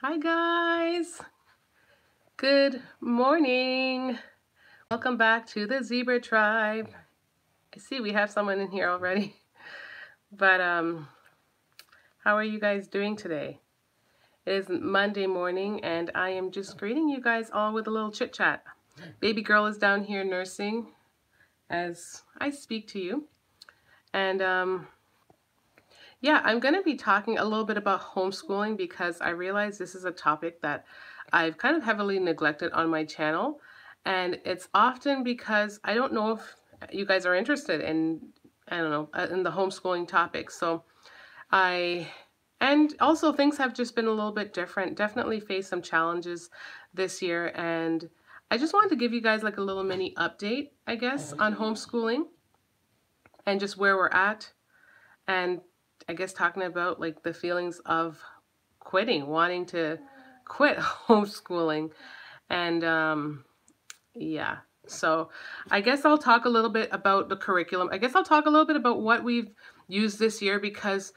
Hi guys, good morning. Welcome back to the Zebra Tribe. I see we have someone in here already, but how are you guys doing today? It is Monday morning and I am just greeting you guys all with a little chit chat. Baby girl is down here nursing as I speak to you, and yeah, I'm going to be talking a little bit about homeschooling because I realize this is a topic that I've kind of heavily neglected on my channel. And it's often because I don't know if you guys are interested in, I don't know, in the homeschooling topic. And also things have just been a little bit different. Definitely faced some challenges this year. And I just wanted to give you guys like a little mini update, I guess, on homeschooling and just where we're at. And I guess talking about like the feelings of quitting, wanting to quit homeschooling. And yeah, so I guess I'll talk a little bit about the curriculum. I guess I'll talk a little bit about what we've used this year, because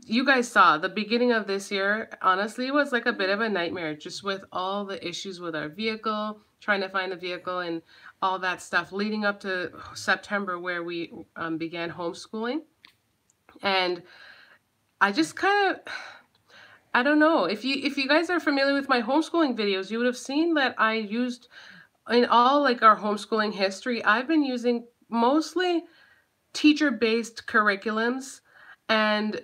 you guys saw the beginning of this year, honestly, was like a bit of a nightmare, just with all the issues with our vehicle, trying to find a vehicle and all that stuff leading up to September, where we began homeschooling. And I just kind of, I don't know, if you guys are familiar with my homeschooling videos, you would have seen that I used, in all like our homeschooling history, I've been using mostly teacher-based curriculums. And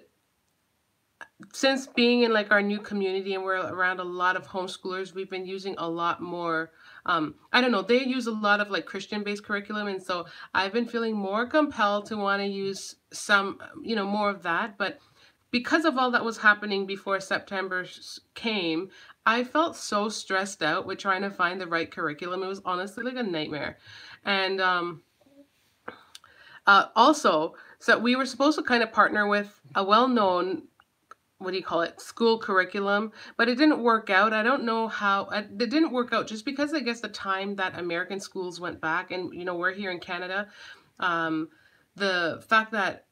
since being in like our new community and we're around a lot of homeschoolers, we've been using a lot more, I don't know, they use a lot of like Christian-based curriculum, and so I've been feeling more compelled to want to use some, more of that. But because of all that was happening before September came, I felt so stressed out with trying to find the right curriculum. It was honestly like a nightmare. And also, so we were supposed to kind of partner with a well-known, what do you call it, school curriculum, but it didn't work out. I don't know how it didn't work out, just because I guess the time that American schools went back, and we're here in Canada. The fact that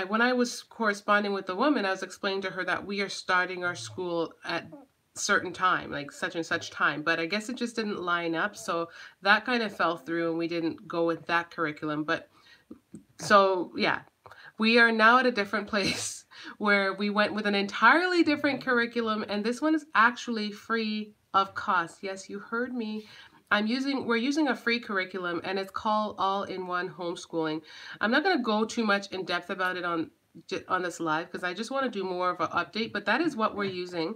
when I was corresponding with the woman, I was explaining to her that we are starting our school at certain time, like such and such time, but I guess it just didn't line up, so that kind of fell through and we didn't go with that curriculum. But so yeah, we are now at a different place where we went with an entirely different curriculum, and this one is actually free of cost. Yes, you heard me. We're using a free curriculum, and it's called All-in-One Homeschooling. I'm not going to go too much in depth about it on this live, because I just want to do more of an update, but that is what we're using.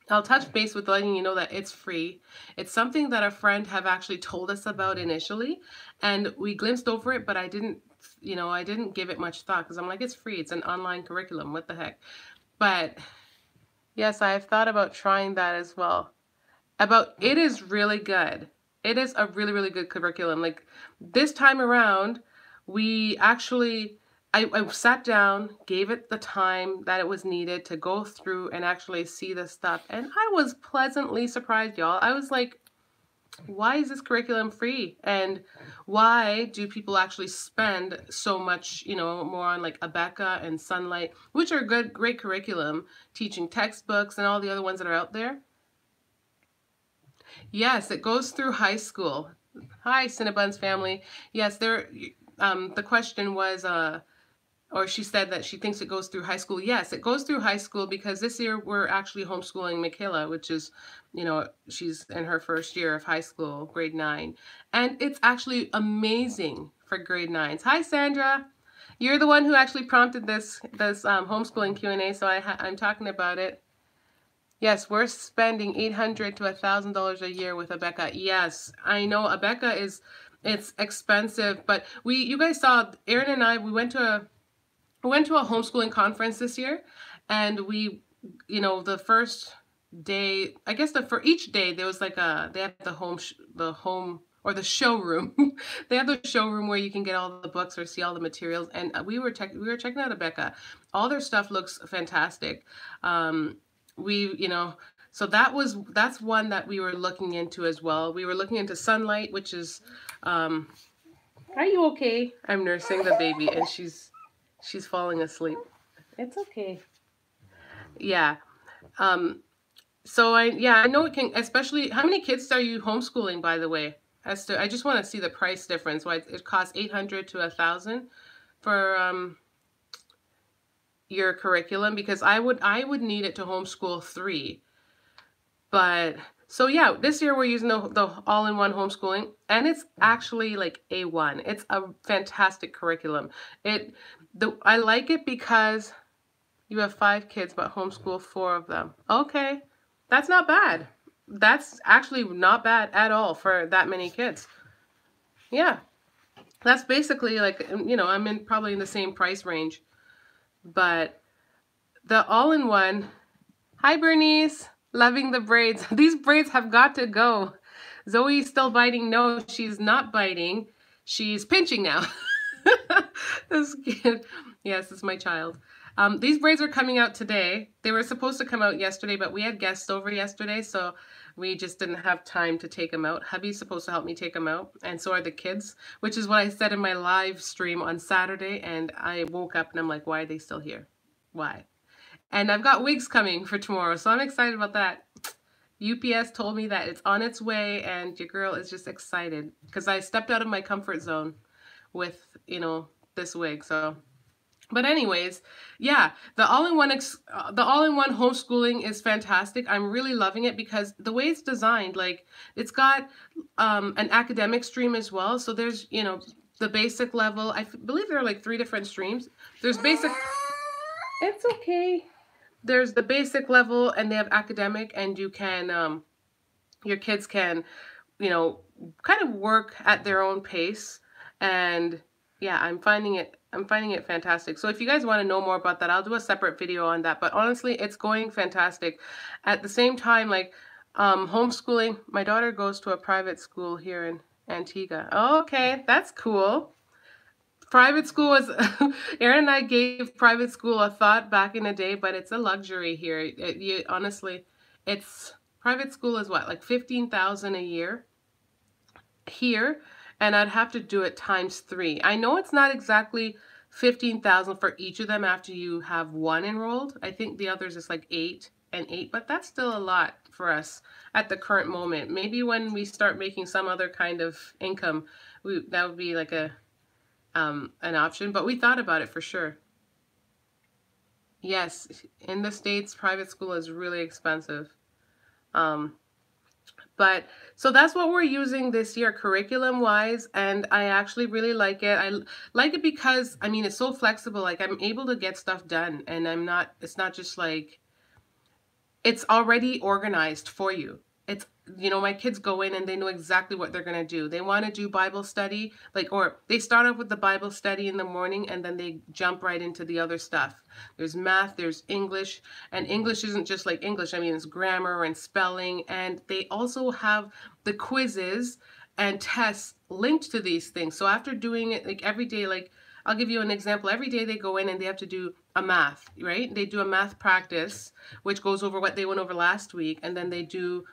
I'll touch base with letting you know that it's free. It's something that a friend have actually told us about initially, and we glimpsed over it, but I didn't give it much thought, because I'm like, it's free. It's an online curriculum. What the heck? But yes, I've thought about trying that as well. It is really good. It is a really, really good curriculum. Like this time around, we actually, I sat down, gave it the time that it was needed to go through and actually see the stuff. And I was pleasantly surprised, y'all. I was like, why is this curriculum free? And why do people actually spend so much, more on like Abeka and Sunlight, which are great curriculum, teaching textbooks and all the other ones that are out there? Yes, it goes through high school. Hi, Cinnabons Family. Yes, the question was, or she said that she thinks it goes through high school. Yes, it goes through high school, because this year we're actually homeschooling Michaela, which is, she's in her first year of high school, grade 9. And it's actually amazing for grade 9s. Hi, Sandra. You're the one who actually prompted this homeschooling Q&A, so I'm talking about it. Yes, we're spending $800 to $1,000 a year with Abeka. Yes, I know Abeka it's expensive, but you guys saw, Erin and I, we went to a homeschooling conference this year, and we, the first day, I guess for each day there was like they have the showroom. They have the showroom where you can get all the books or see all the materials, and we were checking out Abeka. All their stuff looks fantastic. So that's one that we were looking into as well. We were looking into Sunlight, which is, are you okay? I'm nursing the baby and she's falling asleep. It's okay. Yeah. So I know it can, especially, how many kids are you homeschooling, by the way? I just want to see the price difference. Why it costs 800 to 1,000 for your curriculum, because I would need it to homeschool 3. But so yeah, this year we're using the all-in-one homeschooling, and it's actually like A1. It's a fantastic curriculum. I like it because you have 5 kids but homeschool 4 of them. Okay, that's not bad. That's actually not bad at all for that many kids. Yeah, that's basically like, I'm probably in the same price range. But the all-in-one, hi Bernice, loving the braids. These braids have got to go. Zoe's still biting. No, she's not biting. She's pinching now. This kid. Yes, it's my child. These braids are coming out today. They were supposed to come out yesterday, but we had guests over yesterday, so we just didn't have time to take them out. Hubby's supposed to help me take them out, and so are the kids, which is what I said in my live stream on Saturday, and I woke up and I'm like, why are they still here? Why? And I've got wigs coming for tomorrow, so I'm excited about that. UPS told me that it's on its way, and your girl is just excited because I stepped out of my comfort zone with, this wig. So, but anyways, yeah, the all-in-one homeschooling is fantastic. I'm really loving it because the way it's designed, like, it's got an academic stream as well. So there's, the basic level. I believe there are like 3 different streams. There's basic. It's okay. There's the basic level, and they have academic, and you can, your kids can, kind of work at their own pace. And yeah, I'm finding it fantastic. So if you guys want to know more about that, I'll do a separate video on that. But honestly, it's going fantastic. At the same time, like, homeschooling, my daughter goes to a private school here in Antigua. Oh, okay, that's cool. Private school is, Aaron and I gave private school a thought back in the day, but it's a luxury here. Honestly, private school is what, like 15,000 a year here, and I'd have to do it times 3. I know it's not exactly 15,000 for each of them after you have 1 enrolled. I think the others is like 8 and 8, but that's still a lot for us at the current moment. Maybe when we start making some other kind of income, that would be like an option, but we thought about it for sure. Yes, in the States, private school is really expensive. But so that's what we're using this year curriculum wise, and I actually really like it. I like it because, I mean, it's so flexible. Like, I'm able to get stuff done, and it's not just like, it's already organized for you. It's, my kids go in and they know exactly what they're going to do. They want to do Bible study, or they start off with the Bible study in the morning, and then they jump right into the other stuff. There's math, there's English, and English isn't just like English. I mean, it's grammar and spelling, and they also have the quizzes and tests linked to these things. So after doing it, like, every day, like, I'll give you an example. Every day they go in and they have to do a math, right? They do a math practice, which goes over what they went over last week, and then they do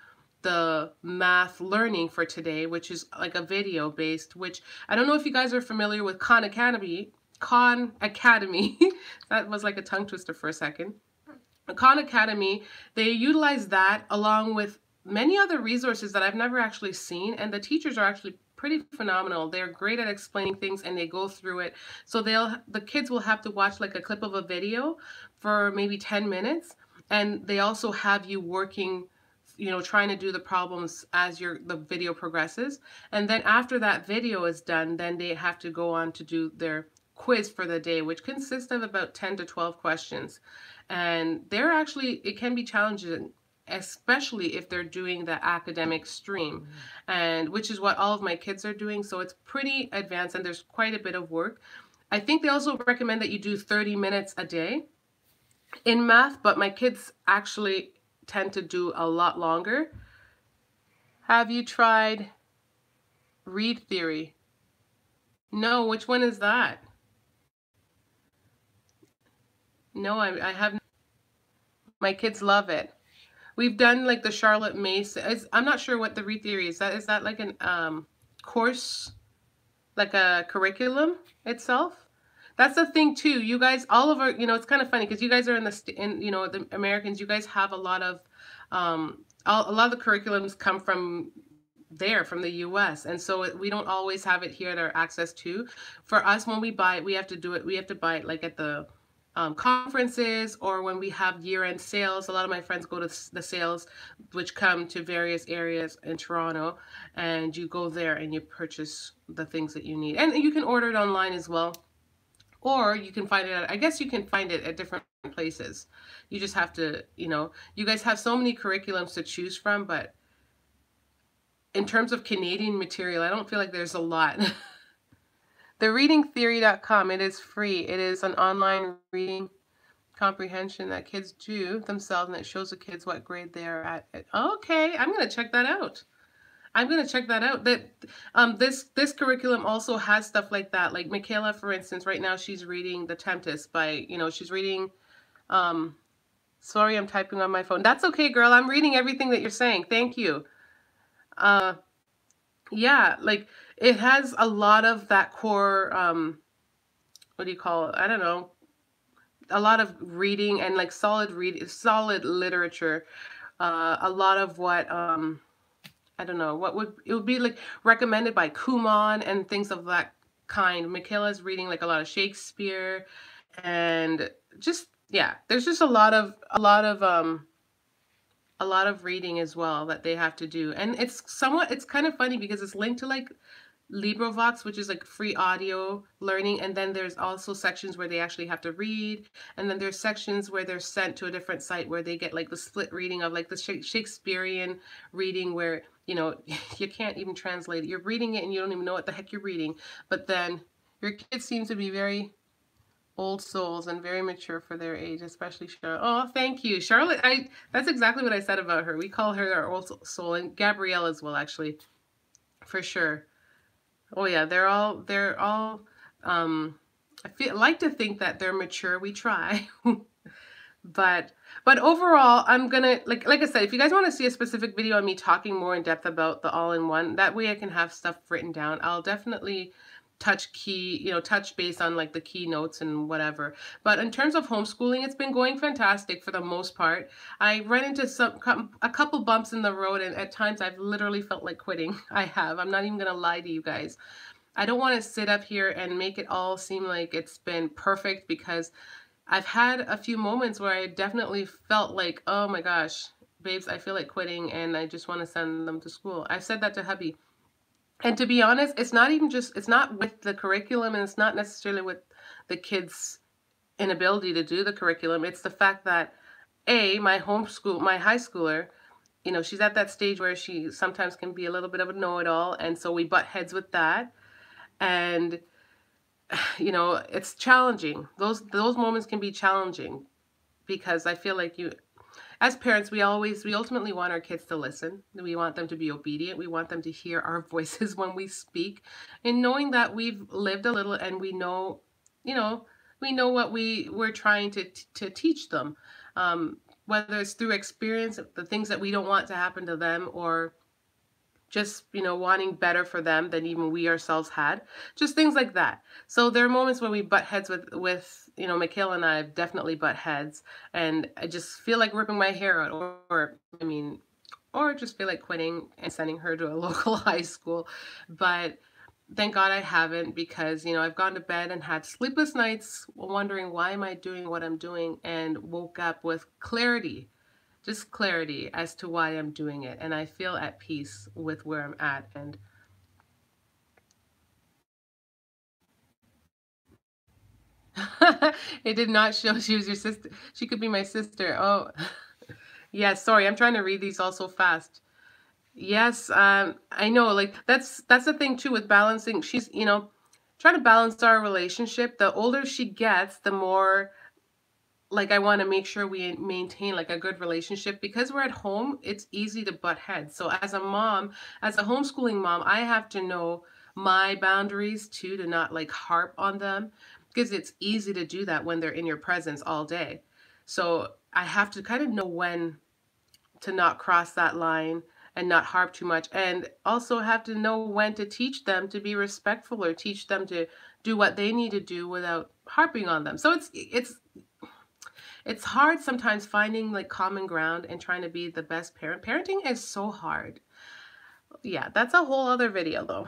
the math learning for today, which is like a video based, which I don't know if you guys are familiar with Khan Academy. That was like a tongue twister for a second. Khan Academy, they utilize that along with many other resources that I've never actually seen, and the teachers are actually pretty phenomenal. They're great at explaining things, and they go through it. So the kids will have to watch like a clip of a video for maybe 10 minutes, and they also have you working, trying to do the problems as the video progresses. And then after that video is done, then they have to go on to do their quiz for the day, which consists of about 10 to 12 questions. And it can be challenging, especially if they're doing the academic stream, and which is what all of my kids are doing. So it's pretty advanced, and there's quite a bit of work. I think they also recommend that you do 30 minutes a day in math, but my kids actually tend to do a lot longer. Have you tried read theory? No, which one is that? No, I haven't. My kids love it. We've done like the Charlotte Mace. I'm not sure what the read theory is. Is that like an course, like a curriculum itself? That's the thing too. You guys, all of our, it's kind of funny because you guys are the Americans. You guys have a lot of A lot of the curriculums come from there, from the US, and so we don't always have it here at our access to. For us, when we buy it, we have to do it. We have to buy it like at the conferences, or when we have year-end sales. A lot of my friends go to the sales, which come to various areas in Toronto, and you go there and you purchase the things that you need. And you can order it online as well, or you can find it at, I guess you can find it at different places. You just have to, you guys have so many curriculums to choose from, but in terms of Canadian material, I don't feel like there's a lot. TheReadingTheory.com, it is free. It is an online reading comprehension that kids do themselves, and it shows the kids what grade they are at. Okay, I'm going to check that out. I'm going to check that out. This curriculum also has stuff like that. Like Michaela, for instance, right now she's reading The Tempest by, she's reading, sorry, I'm typing on my phone. That's okay, girl. I'm reading everything that you're saying. Thank you. Yeah, like it has a lot of that core, what do you call it? I don't know. A lot of reading and like solid literature. A lot of what, I don't know, it would be like recommended by Kumon and things of that kind. Michaela's reading like a lot of Shakespeare, and just, yeah, there's just a lot of reading as well that they have to do. And it's kind of funny because it's linked to like LibriVox, which is like free audio learning, and then there's also sections where they actually have to read, and then there's sections where they're sent to a different site where they get like the split reading of like the Shakespearean reading, where you can't even translate it. You're reading it and you don't even know what the heck you're reading, but then your kids seem to be very old souls and very mature for their age, especially Charlotte. Oh, thank you, Charlotte. That's exactly what I said about her. We call her our old soul, and Gabrielle as well, actually, for sure. Oh yeah, they're all I like to think that they're mature. We try. But overall, I'm gonna, like I said, if you guys want to see a specific video on me talking more in depth about the all-in-one, that way I can have stuff written down. I'll definitely touch base on like the keynotes and whatever. But in terms of homeschooling, it's been going fantastic for the most part. I ran into a couple bumps in the road, and at times I've literally felt like quitting. I have. I'm not even gonna lie to you guys. I don't want to sit up here and make it all seem like it's been perfect, because I've had a few moments where I definitely felt like, oh my gosh, babes, I feel like quitting and I just want to send them to school. I've said that to hubby. And to be honest, it's not with the curriculum, and it's not necessarily with the kids' inability to do the curriculum. It's the fact that, my high schooler, she's at that stage where she sometimes can be a little bit of a know-it-all, and so we butt heads with that. And it's challenging. Those moments can be challenging, because I feel like as parents, we ultimately want our kids to listen. We want them to be obedient. We want them to hear our voices when we speak, and knowing that we've lived a little and we know what we're trying to teach them, whether it's through experience, the things that we don't want to happen to them, or just, wanting better for them than even we ourselves had. Just things like that. So there are moments when we butt heads with Michaela and I have definitely butt heads, and I just feel like ripping my hair out, or just feel like quitting and sending her to a local high school. But thank God I haven't, because, I've gone to bed and had sleepless nights wondering, why am I doing what I'm doing, and woke up with clarity. Just clarity as to why I'm doing it, and I feel at peace with where I'm at. And it did not show she was your sister. She could be my sister. Oh, yeah, sorry, I'm trying to read these all so fast. Yes, I know, like that's the thing too with balancing. She's, trying to balance our relationship. The older she gets, the more like I want to make sure we maintain like a good relationship, because we're at home. It's easy to butt heads. So as a mom, as a homeschooling mom, I have to know my boundaries too, to not like harp on them, because it's easy to do that when they're in your presence all day. So I have to kind of know when to not cross that line and not harp too much, and also have to know when to teach them to be respectful, or teach them to do what they need to do without harping on them. So it's hard sometimes finding like common ground and trying to be the best parent. Parenting is so hard. Yeah, that's a whole other video though.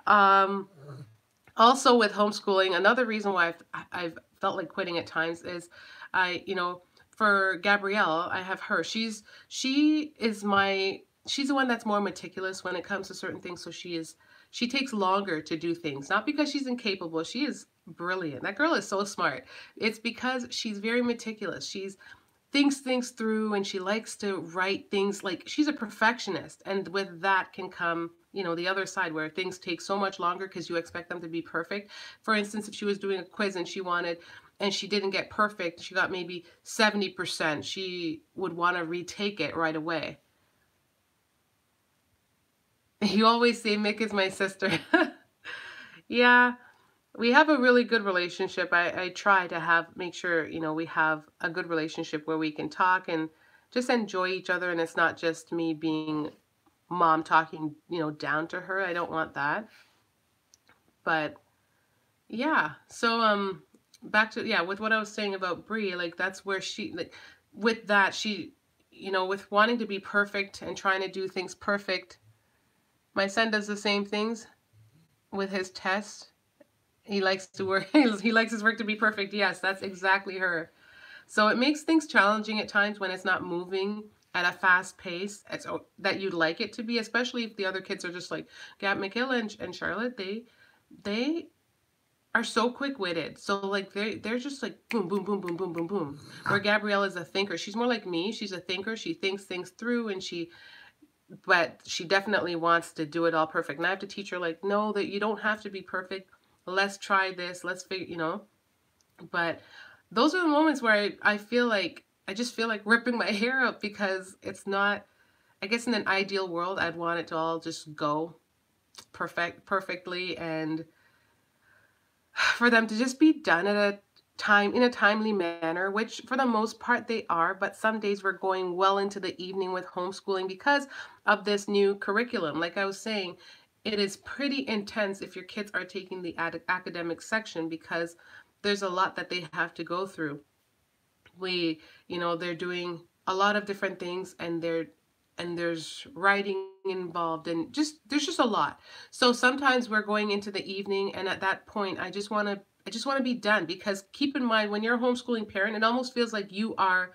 um, Also with homeschooling, another reason why I've felt like quitting at times is for Gabrielle, I have her. She's the one that's more meticulous when it comes to certain things. So she takes longer to do things, not because she's incapable. She is brilliant. That girl is so smart. It's because she's very meticulous. She's thinks things through, and she likes to write things. Like, she's a perfectionist, and with that can come the other side where things take so much longer because you expect them to be perfect. For instance, if she was doing a quiz and she didn't get perfect, she got maybe 70%, she would want to retake it right away. You always say Mick is my sister. Yeah, we have a really good relationship. I try to make sure, we have a good relationship where we can talk and just enjoy each other, and it's not just me being mom talking, down to her. I don't want that. But yeah, so back to, yeah, with what I was saying about Brie, like, that's where she, like, with that, she, with wanting to be perfect and trying to do things perfect. My son does the same things with his test. He likes to work, he likes his work to be perfect. Yes, that's exactly her. So it makes things challenging at times when it's not moving at a fast pace that you'd like it to be, especially if the other kids are just like Michaela and Charlotte. They are so quick-witted. So like they're just like boom, boom, boom, boom, boom, boom, boom. Where Gabrielle is a thinker. She's more like me. She's a thinker. She thinks things through, but she definitely wants to do it all perfect. And I have to teach her, like, no, that you don't have to be perfect. Let's try this. Let's figure, But those are the moments where I just feel like ripping my hair out, because it's not, I guess in an ideal world, I'd want it to all just go perfectly, and for them to just be done in a timely manner, which for the most part they are. But some days we're going well into the evening with homeschooling because of this new curriculum. Like I was saying, it is pretty intense if your kids are taking the academic section, because there's a lot that they have to go through. They're doing a lot of different things, and there's writing involved, and there's just a lot. So sometimes we're going into the evening, and at that point I just want to be done, because keep in mind, when you're a homeschooling parent, it almost feels like you are,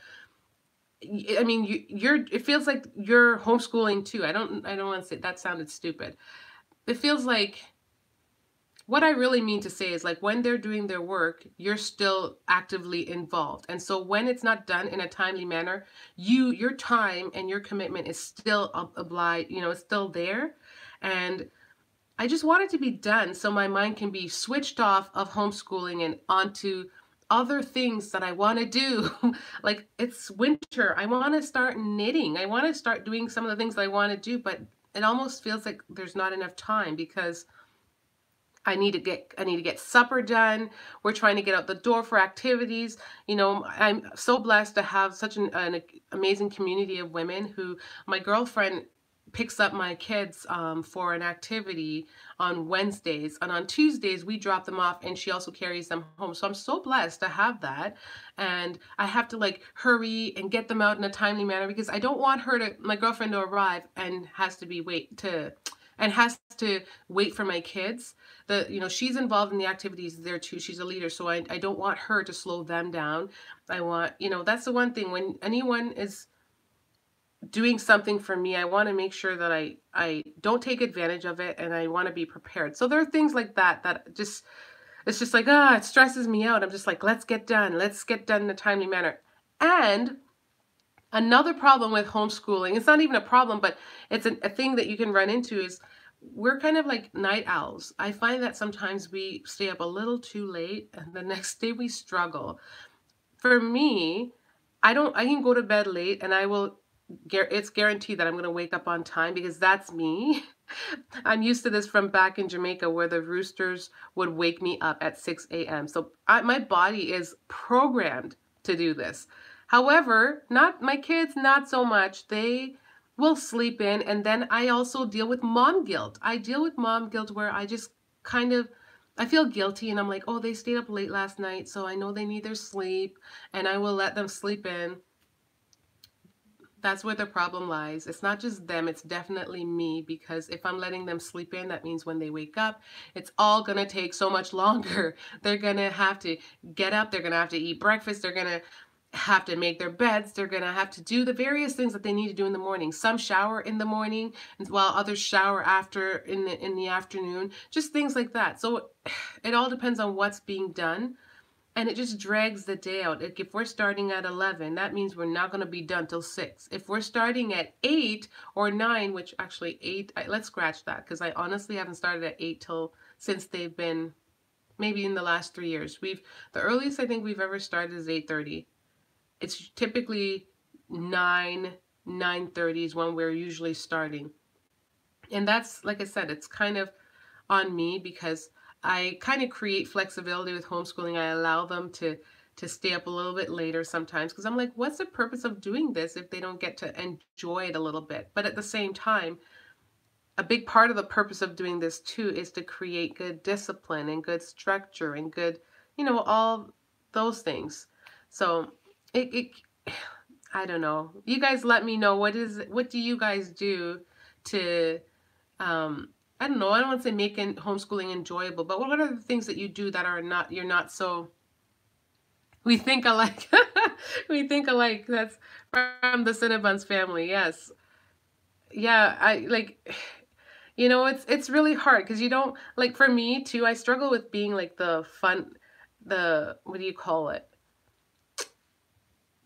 I mean, it feels like you're homeschooling too. I don't want to say that sounded stupid. It feels like, what I really mean to say is, like, when they're doing their work, you're still actively involved. And so when it's not done in a timely manner, your time and your commitment is still it's still there. And I just want it to be done so my mind can be switched off of homeschooling and onto other things that I want to do. Like, it's winter. I want to start knitting. I want to start doing some of the things that I want to do, but it almost feels like there's not enough time, because I need to get supper done. We're trying to get out the door for activities. I'm so blessed to have such an amazing community of women who, my girlfriend picks up my kids for an activity on Wednesdays, and on Tuesdays we drop them off, and she also carries them home. So I'm so blessed to have that, and I have to like hurry and get them out in a timely manner, because I don't want my girlfriend to arrive and has to wait for my kids. She's involved in the activities there too. She's a leader, so I don't want her to slow them down. I want, that's the one thing, when anyone is doing something for me, I want to make sure that I don't take advantage of it, and I want to be prepared. So there are things like that it's just like, it stresses me out. I'm just like, let's get done in a timely manner. And another problem with homeschooling, it's not even a problem, but it's a thing that you can run into, is we're kind of like night owls. I find that sometimes we stay up a little too late, and the next day we struggle. For me, I can go to bed late, and it's guaranteed that I'm going to wake up on time, because that's me. I'm used to this from back in Jamaica, where the roosters would wake me up at 6 a.m. So my body is programmed to do this. However, not my kids, not so much. They will sleep in, and then I also deal with mom guilt. I deal with mom guilt where I just kind of I feel guilty, and I'm like, oh, they stayed up late last night, so I know they need their sleep, and I will let them sleep in. That's where the problem lies. It's not just them, it's definitely me, because if I'm letting them sleep in, that means when they wake up, it's all going to take so much longer. They're going to have to get up, they're going to have to eat breakfast, they're going to have to make their beds, they're going to have to do the various things that they need to do in the morning. Some shower in the morning, while others shower after in the afternoon, just things like that. So it all depends on what's being done. And it just drags the day out. Like if we're starting at 11, that means we're not going to be done till 6. If we're starting at 8 or 9, which actually 8, let's scratch that, because I honestly haven't started at 8 since they've been maybe in the last 3 years. The earliest I think we've ever started is 8:30. It's typically 9:30 is when we're usually starting. And that's, like I said, it's kind of on me, because I kind of create flexibility with homeschooling. I allow them to stay up a little bit later sometimes, because I'm like, what's the purpose of doing this if they don't get to enjoy it a little bit? But at the same time, a big part of the purpose of doing this too is to create good discipline and good structure and good, all those things. So I don't know. You guys let me know, what do you guys do to I don't know, I don't want to say making homeschooling enjoyable, but what are the things that you do that you're not so, we think alike. We think alike. That's from the Cinnabons family. Yes. Yeah, it's really hard, because you don't, like, for me too, I struggle with being like the fun, what do you call it?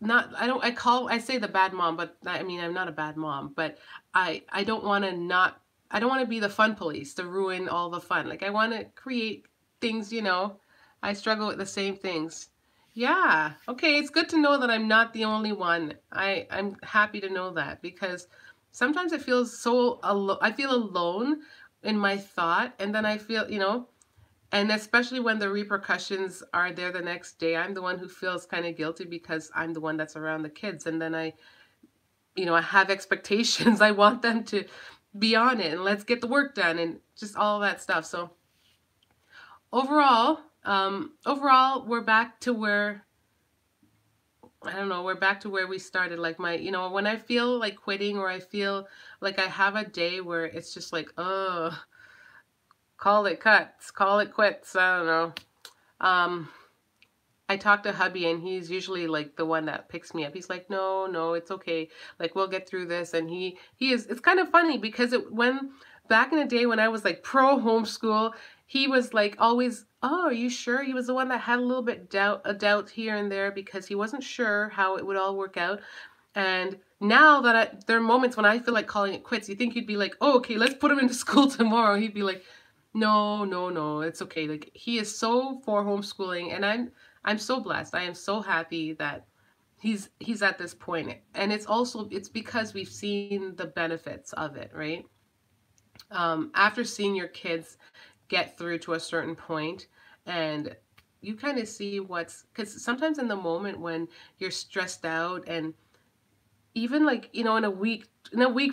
I say the bad mom, but I mean, I'm not a bad mom, but I don't want to be the fun police to ruin all the fun. Like, I want to create things, I struggle with the same things. Yeah. Okay. It's good to know that I'm not the only one. I'm happy to know that, because sometimes it feels so I feel alone in my thought, and then I feel, and especially when the repercussions are there the next day, I'm the one who feels kind of guilty, because I'm the one that's around the kids. And then I have expectations. I want them to be on it, and let's get the work done, and just all that stuff. So overall, we're back to where, I don't know, we're back to where we started. Like when I feel like quitting, or I feel like I have a day where it's just like, oh, call it cuts, call it quits. I don't know. I talk to hubby, and he's usually like the one that picks me up. He's like, no, it's okay. Like, we'll get through this. And it's kind of funny, because back in the day when I was like pro homeschool, he was like always, oh, are you sure? He was the one that had a little bit a doubt here and there, because he wasn't sure how it would all work out. And now that there are moments when I feel like calling it quits, you think he'd be like, oh, okay, let's put him into school tomorrow. He'd be like, no, it's okay. Like, he is so for homeschooling, and I'm so blessed. I am so happy that he's at this point. And it's because we've seen the benefits of it, right? After seeing your kids get through to a certain point, and you kind of see because sometimes in the moment when you're stressed out, and even like, in a week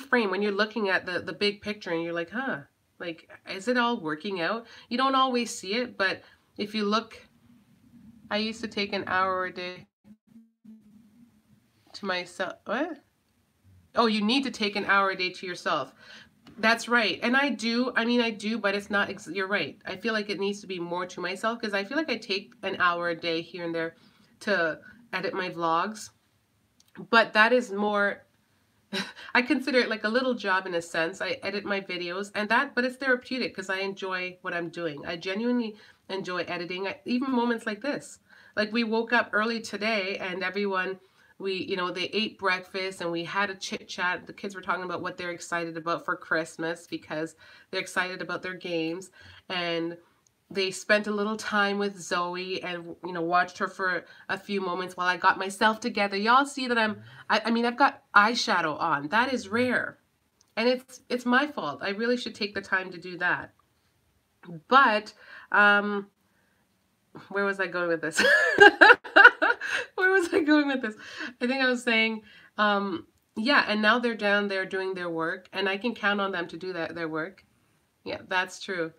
frame, when you're looking at the big picture, and you're like, huh, like, is it all working out? You don't always see it, but if you look, I used to take an hour a day to myself. What? Oh, you need to take an hour a day to yourself. That's right. And I do, but it's not, you're right. I feel like it needs to be more to myself, because I feel like I take an hour a day here and there to edit my vlogs. But that is more, I consider it like a little job in a sense. I edit my videos, but it's therapeutic, because I enjoy what I'm doing. I genuinely enjoy editing, even moments like this. Like, we woke up early today, and everyone, they ate breakfast, and we had a chit chat. The kids were talking about what they're excited about for Christmas, because they're excited about their games. And they spent a little time with Zoe, and watched her for a few moments while I got myself together. Y'all see that I've got eyeshadow on. That is rare, and it's my fault. I really should take the time to do that. But where was I going with this? Where was I going with this? I think I was saying, yeah, and now they're down there doing their work, and I can count on them to do their work. Yeah, that's true.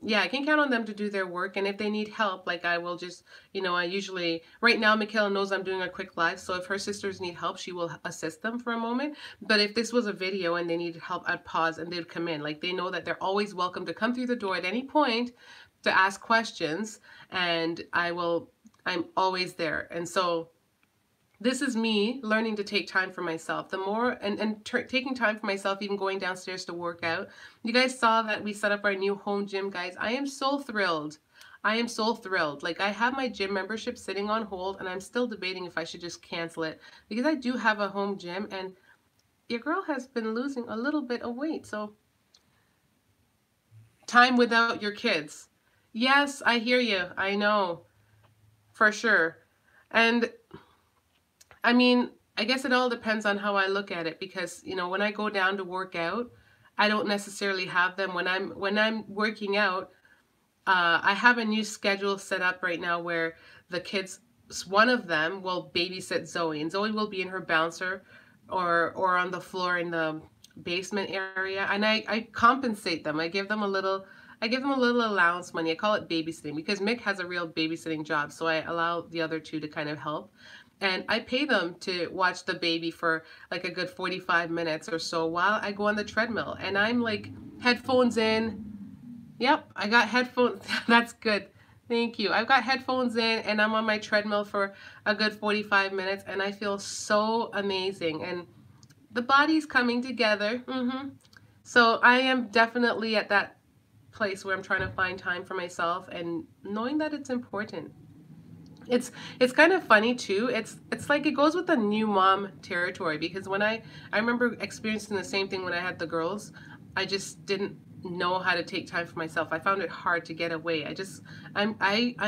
yeah, I can count on them to do their work. And if they need help, like I will just, I usually, right now, Michaela knows I'm doing a quick live. So if her sisters need help, she will assist them for a moment. But if this was a video and they needed help, I'd pause and they'd come in. Like they know that they're always welcome to come through the door at any point to ask questions. And I'm always there. And so this is me learning to take time for myself. The more, and taking time for myself, even going downstairs to work out. You guys saw that we set up our new home gym, guys. I am so thrilled. I am so thrilled. Like I have my gym membership sitting on hold and I'm still debating if I should just cancel it because I do have a home gym and your girl has been losing a little bit of weight. So time without your kids. Yes, I hear you. I know for sure. And I mean, I guess it all depends on how I look at it because, when I go down to work out, I don't necessarily have them. When I'm working out, I have a new schedule set up right now where the kids, one of them will babysit Zoe, and Zoe will be in her bouncer or on the floor in the basement area, and I compensate them. I give them a little allowance money. I call it babysitting because Mick has a real babysitting job, so I allow the other two to kind of help. And I pay them to watch the baby for like a good 45 minutes or so while I go on the treadmill. And I'm like headphones in. Yep, I got headphones. That's good. Thank you. I've got headphones in and I'm on my treadmill for a good 45 minutes and I feel so amazing. And the body's coming together. So I am definitely at that place where I'm trying to find time for myself and knowing that it's important. It's kind of funny too. It's like it goes with the new mom territory because when I remember experiencing the same thing when I had the girls. I just didn't know how to take time for myself. I found it hard to get away. I'm like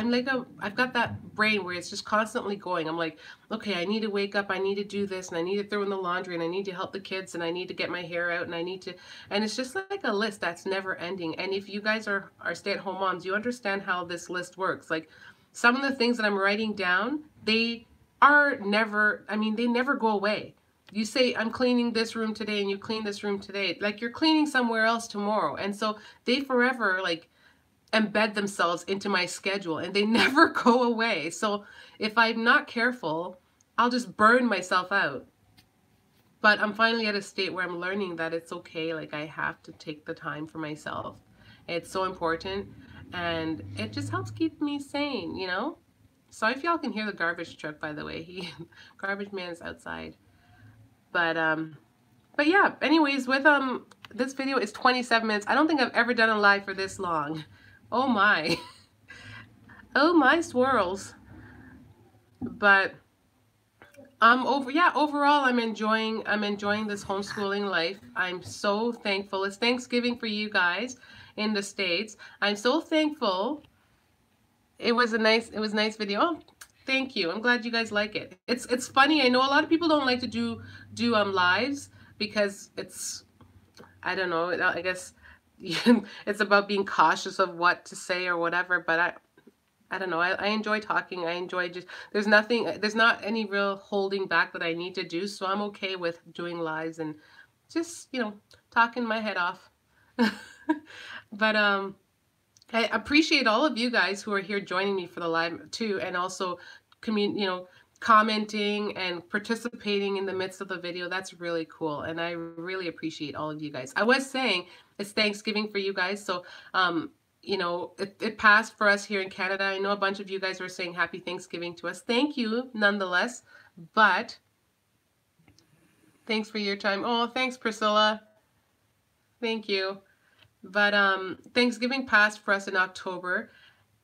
I've got that brain where it's just constantly going. I'm like, okay, I need to wake up, I need to do this, and I need to throw in the laundry, and I need to help the kids, and I need to get my hair out, and and it's just like a list that's never ending. And if you guys are stay-at-home moms, you understand how this list works. Like some of the things that I'm writing down, they never go away. You say, I'm cleaning this room today and you clean this room today. Like you're cleaning somewhere else tomorrow. And so they forever like embed themselves into my schedule and they never go away. So if I'm not careful, I'll just burn myself out. But I'm finally at a state where I'm learning that it's okay. Like I have to take the time for myself. It's so important. And it just helps keep me sane, So if y'all can hear the garbage truck, by the way, garbage man is outside. But yeah, anyways, with this video is 27 minutes. I don't think I've ever done a live for this long. Oh my. Oh my swirls. But overall I'm enjoying this homeschooling life. I'm so thankful. It's Thanksgiving for you guys in the States. I'm so thankful. It was a nice video. Oh, thank you. I'm glad you guys like it. It's funny. I know a lot of people don't like to do lives because it's, I don't know, I guess it's about being cautious of what to say or whatever, but I don't know. I enjoy talking. I enjoy just, there's not any real holding back that I need to do. So I'm okay with doing lives and just, talking my head off. But, I appreciate all of you guys who are here joining me for the live too. And also, commenting and participating in the midst of the video. That's really cool. And I really appreciate all of you guys. I was saying it's Thanksgiving for you guys. So, it passed for us here in Canada. I know a bunch of you guys were saying happy Thanksgiving to us. Thank you nonetheless. But thanks for your time. Oh, thanks, Priscilla. Thank you. But Thanksgiving passed for us in October,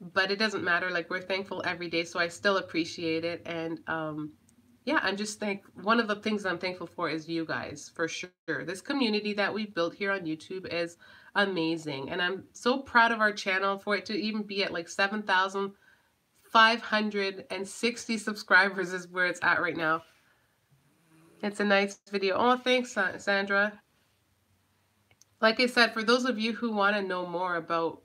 but it doesn't matter. Like we're thankful every day, so I still appreciate it. And yeah, I'm just one of the things I'm thankful for is you guys, for sure. This community that we've built here on YouTube is amazing, and I'm so proud of our channel for it to even be at like 7,560 subscribers is where it's at right now. It's a nice video. Oh, thanks, Sandra. Like I said, for those of you who want to know more about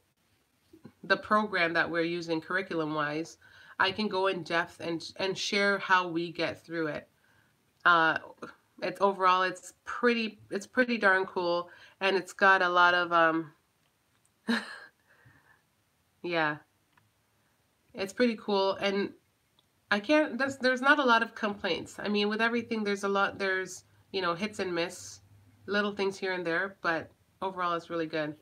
the program that we're using curriculum-wise, I can go in depth and share how we get through it. It's pretty darn cool, and it's got a lot of Yeah, it's pretty cool. And I can't, there's not a lot of complaints. I mean, with everything, there's, you know, hits and miss, little things here and there, but overall it's really good.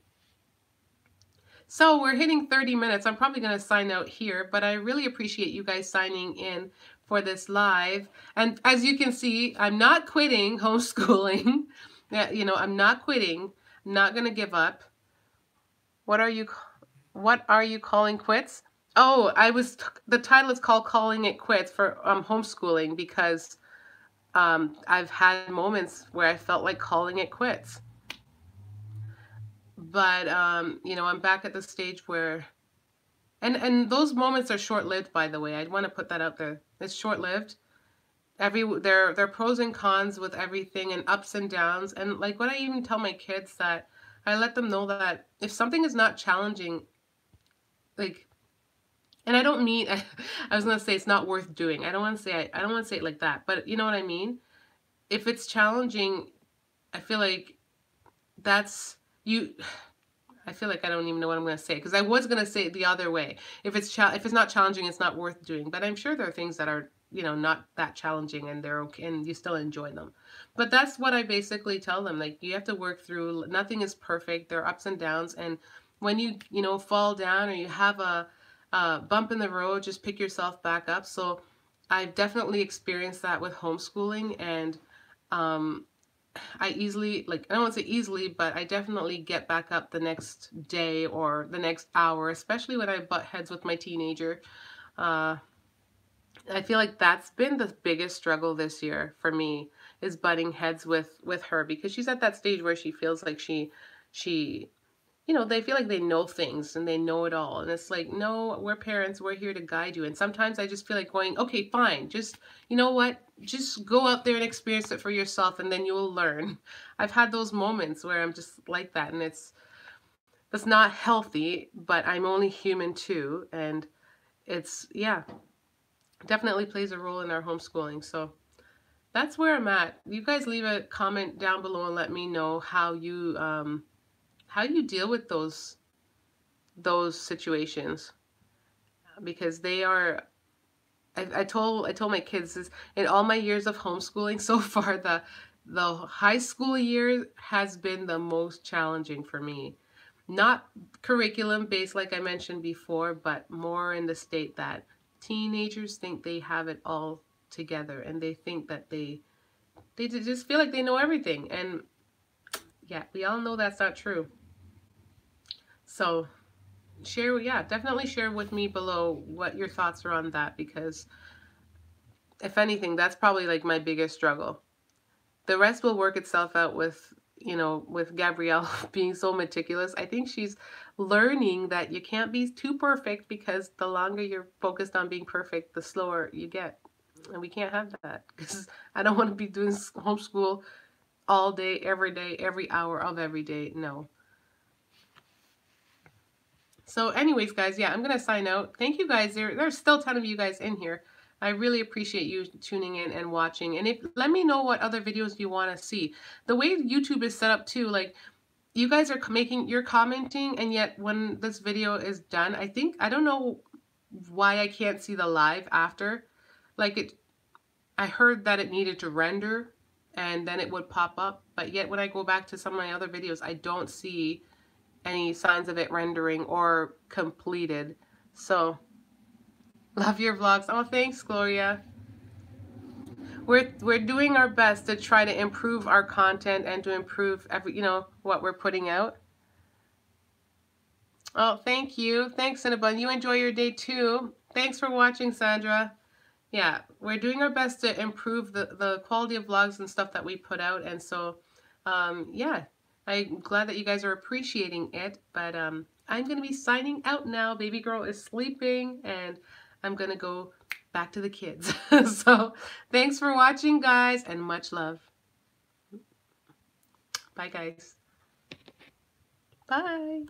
So we're hitting 30 minutes. I'm probably going to sign out here, but I really appreciate you guys signing in for this live. And as you can see, I'm not quitting homeschooling. Yeah, you know, I'm not quitting. I'm not going to give up. What are you calling quits? Oh, the title is called Calling It Quits for homeschooling because I've had moments where I felt like calling it quits. But you know, I'm back at the stage where and those moments are short-lived, by the way. I want to put that out there. It's short-lived. There are pros and cons with everything and ups and downs. And like what I even tell my kids, that I let them know that if something is not challenging, like, and I don't mean I was gonna say it's not worth doing. I don't want to say I don't want to say it like that, but you know what I mean? If it's challenging, I feel like that's you. I feel like I don't even know what I'm going to say, because I was going to say it the other way. If it's not challenging, it's not worth doing. But I'm sure there are things that are, you know, not that challenging and they're okay and you still enjoy them. But that's what I basically tell them. Like, you have to work through. Nothing is perfect. There are ups and downs. And when you know, fall down or you have a bump in the road, just pick yourself back up. So I've definitely experienced that with homeschooling, and I easily, like, I don't want to say easily, but I definitely get back up the next day or the next hour, especially when I butt heads with my teenager. I feel like that's been the biggest struggle this year for me, is butting heads with her, because she's at that stage where she feels like she you know, they feel like they know things and they know it all. And it's like, no, we're parents. We're here to guide you. And sometimes I just feel like going, okay, fine. Just, you know what? Just go out there and experience it for yourself, and then you will learn. I've had those moments where I'm just like that. And that's not healthy, but I'm only human too. And it's, yeah, definitely plays a role in our homeschooling. So that's where I'm at. You guys leave a comment down below and let me know how you deal with those situations, because they are, I told my kids this, in all my years of homeschooling so far, the high school year has been the most challenging for me. Not curriculum based like I mentioned before, but more in the state that teenagers think they have it all together, and they think that they just feel like they know everything. And yeah, we all know that's not true. So share, yeah, definitely share with me below what your thoughts are on that, because if anything, that's probably like my biggest struggle. The rest will work itself out with, you know, with Gabrielle being so meticulous. I think she's learning that you can't be too perfect, because the longer you're focused on being perfect, the slower you get. And we can't have that, because I don't want to be doing homeschool all day, every hour of every day. No. So anyways, guys, yeah, I'm going to sign out. Thank you guys. There's still a ton of you guys in here. I really appreciate you tuning in and watching. And let me know what other videos you want to see. The way YouTube is set up too, like, you guys are you're commenting, and yet when this video is done, I don't know why I can't see the live after. Like, I heard that it needed to render and then it would pop up. But yet when I go back to some of my other videos, I don't see any signs of it rendering or completed. So love your vlogs. Oh, thanks, Gloria. We're doing our best to try to improve our content and to improve every, you know, what we're putting out. Oh, thank you. Thanks, Cinnabon. You enjoy your day too. Thanks for watching, Sandra. Yeah, we're doing our best to improve the quality of vlogs and stuff that we put out. And so, yeah, I'm glad that you guys are appreciating it. But I'm going to be signing out now. Baby girl is sleeping, and I'm going to go back to the kids. So thanks for watching, guys, and much love. Bye, guys. Bye.